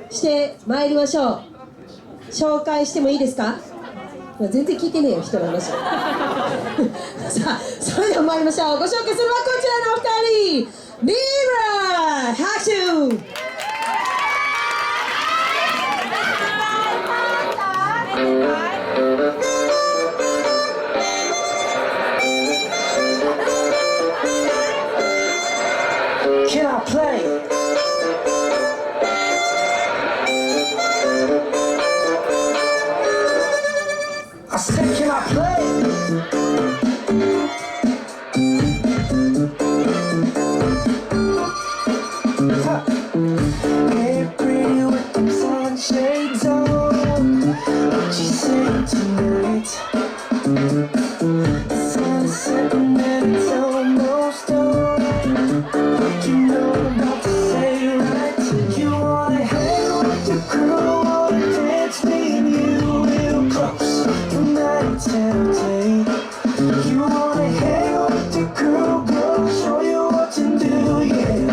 してまいりましょう。紹介してもいいですか？全然聞いてねえよ、人の話。さあ、それでは参りましょう。ご紹介するのはこちらのお二人。ミラー拍手。Can I play? I said, can I play? Huh. Hey, pretty with the sunshades on. What you say tonight? The sun's setting and it's almost on. What you know about to say right? You wanna hang with the crew, wanna dance me and you real close. Tonight it's tempting. You wanna hang with the crew, girl, show you what to do, yeah.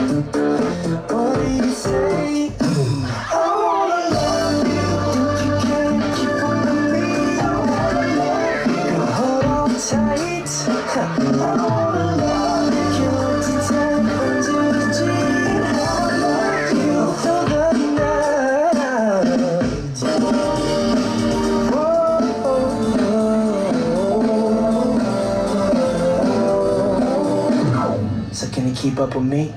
What do you say? I wanna love you. Think you can keep on to me? I wanna love you. Hold on tight. I wanna love you. You're to tap into the dream. I love you for the night. So can you keep up with me?